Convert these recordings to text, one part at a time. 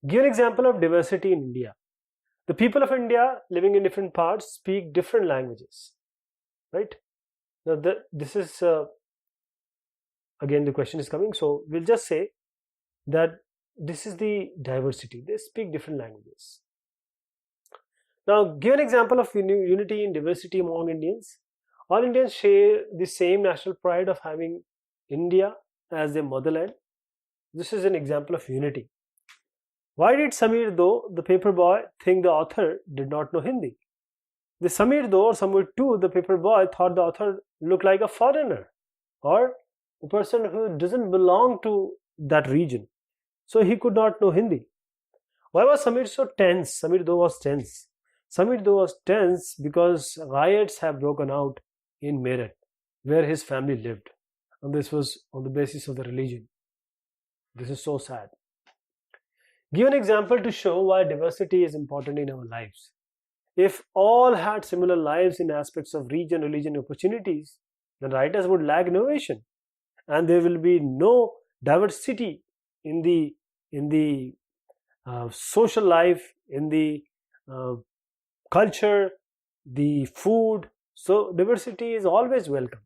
Give an example of diversity in India. The people of India living in different parts speak different languages, right? Now, this is again the question is coming. So we'll just say that this is the diversity. They speak different languages. Now, give an example of unity in diversity among Indians. All Indians share the same national pride of having India as their motherland. This is an example of unity. Why did Samir Do, the paper boy, think the author did not know Hindi? The Samir Do or Samir too, the paper boy, thought the author looked like a foreigner or a person who doesn't belong to that region. So he could not know Hindi. Why was Samir so tense? Samir Do was tense. Samir Do was tense because riots have broken out in Meerut, where his family lived. And this was on the basis of the religion. This is so sad. Give an example to show why diversity is important in our lives. If all had similar lives in aspects of region, religion, opportunities, then writers would lack innovation, and there will be no diversity in the social life, in the culture, the food. So diversity is always welcome.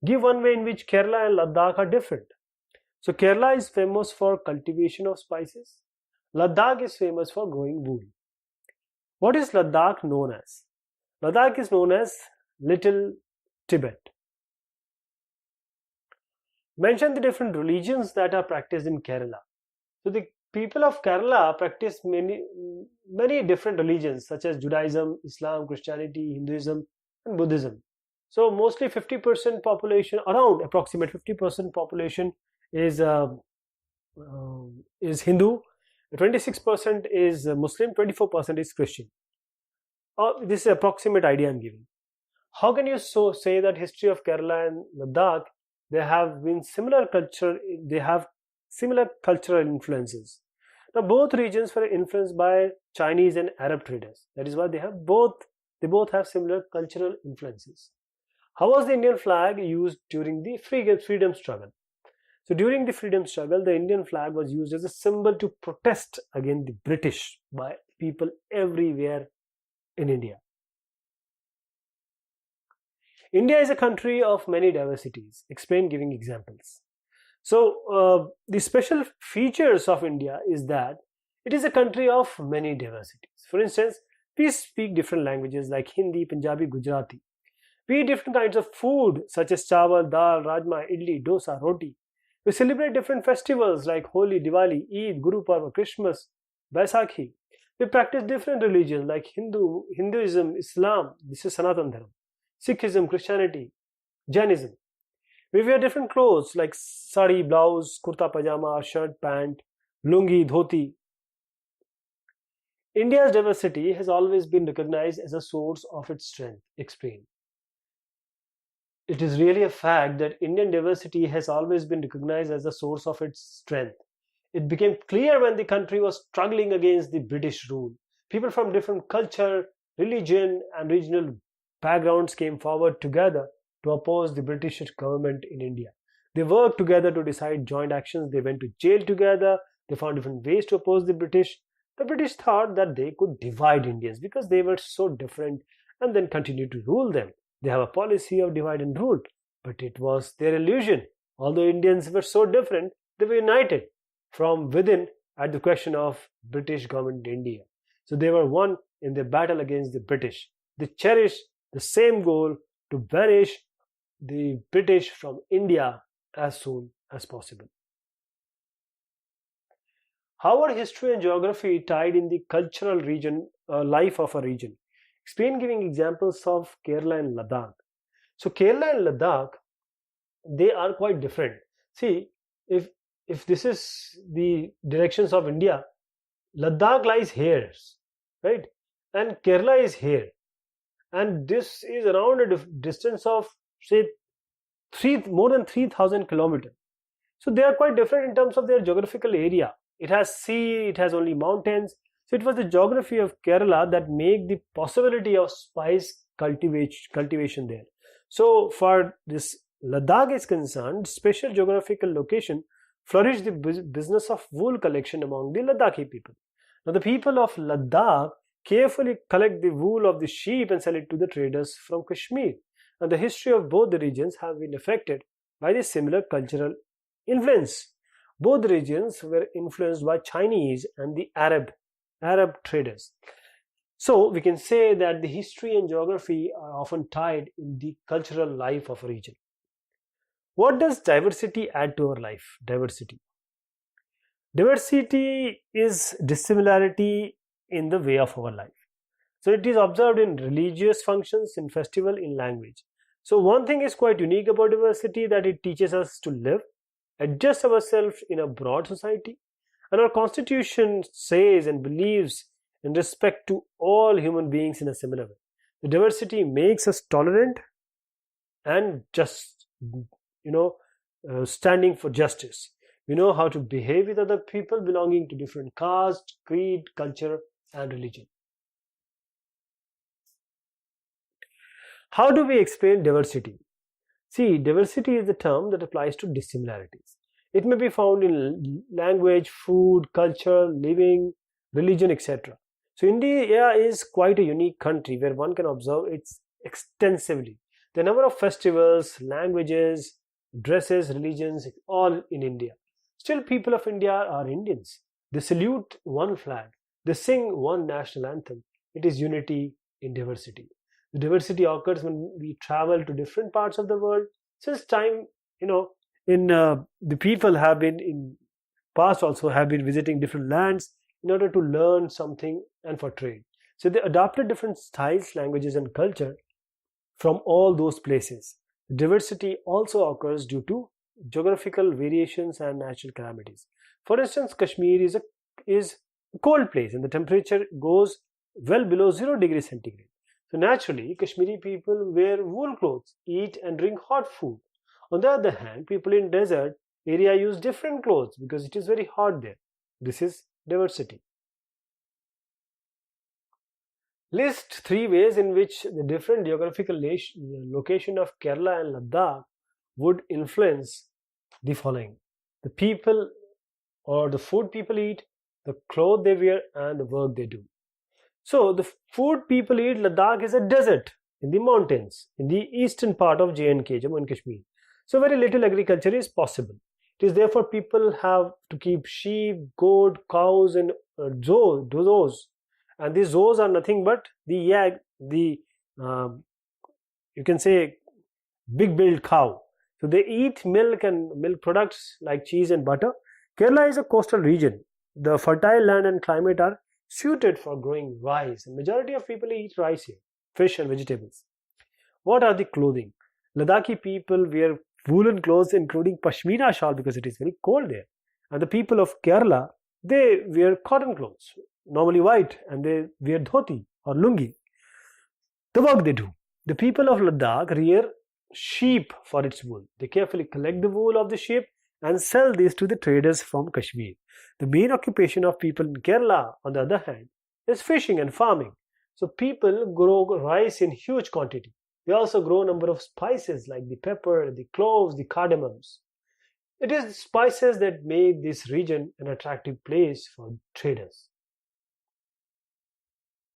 Give one way in which Kerala and Ladakh are different. So Kerala is famous for cultivation of spices. Ladakh is famous for growing wool. What is Ladakh known as? Ladakh is known as Little Tibet. Mention the different religions that are practiced in Kerala. So the people of Kerala practice many different religions such as Judaism, Islam, Christianity, Hinduism and Buddhism. So mostly 50% population, around approximate 50% population is Hindu, 26% is Muslim, 24% is Christian. This is an approximate idea I am giving. How can you say that history of Kerala and Ladakh, they have similar cultural influences? Now both regions were influenced by Chinese and Arab traders. That is why they both have similar cultural influences. How was the Indian flag used during the freedom struggle? So during the freedom struggle, the Indian flag was used as a symbol to protest against the British by people everywhere in India. India is a country of many diversities. Explain giving examples. So the special features of India is that it is a country of many diversities. For instance, we speak different languages like Hindi, Punjabi, Gujarati. We eat different kinds of food such as chawal, dal, rajma, idli, dosa, roti. We celebrate different festivals like Holi, Diwali, Eid, Guru Parva, Christmas, Baisakhi. We practice different religions like Hinduism, Islam, this is Sanatan Dharma, Sikhism, Christianity, Jainism. We wear different clothes like sari, blouse, kurta pajama, shirt, pant, lungi, dhoti. India's diversity has always been recognized as a source of its strength. Explain. It is really a fact that Indian diversity has always been recognized as a source of its strength. It became clear when the country was struggling against the British rule. People from different culture, religion, and regional backgrounds came forward together to oppose the British government in India. They worked together to decide joint actions. They went to jail together. They found different ways to oppose the British. The British thought that they could divide Indians because they were so different and then continue to rule them. They have a policy of divide and rule, but it was their illusion. Although Indians were so different, they were united from within at the question of British government in India. So they were one in their battle against the British. They cherished the same goal to banish the British from India as soon as possible. How are history and geography tied in the cultural life of a region? Explain giving examples of Kerala and Ladakh. So Kerala and Ladakh, they are quite different. See, if this is the directions of India, Ladakh lies here, right? And Kerala is here. And this is around a distance of, say, more than 3,000 kilometers. So they are quite different in terms of their geographical area. It has sea, it has only mountains. So it was the geography of Kerala that made the possibility of spice cultivation there. So for this Ladakh is concerned, special geographical location flourished the business of wool collection among the Ladakhi people. Now, the people of Ladakh carefully collect the wool of the sheep and sell it to the traders from Kashmir. And the history of both the regions have been affected by the similar cultural influence. Both regions were influenced by Chinese and the Arab traders. So we can say that the history and geography are often tied in the cultural life of a region. What does diversity add to our life? Diversity is dissimilarity in the way of our life. So it is observed in religious functions, in festival, in language. So one thing is quite unique about diversity, that it teaches us to live, adjust ourselves in a broad society. And our constitution says and believes in respect to all human beings in a similar way. The diversity makes us tolerant and just, standing for justice. We know how to behave with other people belonging to different caste, creed, culture, and religion. How do we explain diversity? See, diversity is the term that applies to dissimilarities. It may be found in language, food, culture, living, religion, etc. So India is quite a unique country where one can observe it extensively. The number of festivals, languages, dresses, religions, all in India. Still, people of India are Indians. They salute one flag. They sing one national anthem. It is unity in diversity. The diversity occurs when we travel to different parts of the world. Since time, the people have been in past also have been visiting different lands in order to learn something and for trade. So they adopted different styles, languages, and culture from all those places. Diversity also occurs due to geographical variations and natural calamities. For instance, Kashmir is a cold place and the temperature goes well below 0 degrees centigrade. So naturally, Kashmiri people wear wool clothes, eat and drink hot food. On the other hand, people in desert area use different clothes because it is very hot there. This is diversity. List 3 ways in which the different geographical location of Kerala and Ladakh would influence the following: the people or the food people eat, the clothes they wear, and the work they do. So the food people eat, Ladakh is a desert in the mountains in the eastern part of J&K, Jammu and Kashmir. So very little agriculture is possible. It is therefore people have to keep sheep, goat, cows, and zoos. And these zoos are nothing but you can say big-billed cow. So they eat milk and milk products like cheese and butter. Kerala is a coastal region. The fertile land and climate are suited for growing rice, and majority of people eat rice here, fish and vegetables. What are the clothing? Ladakhi people wear woolen clothes including pashmina shawl because it is very cold there. And the people of Kerala, they wear cotton clothes, normally white, and they wear dhoti or lungi. The work they do. The people of Ladakh rear sheep for its wool. They carefully collect the wool of the sheep and sell this to the traders from Kashmir. The main occupation of people in Kerala, on the other hand, is fishing and farming. So people grow rice in huge quantity. They also grow a number of spices like the pepper, the cloves, the cardamoms. It is the spices that make this region an attractive place for traders.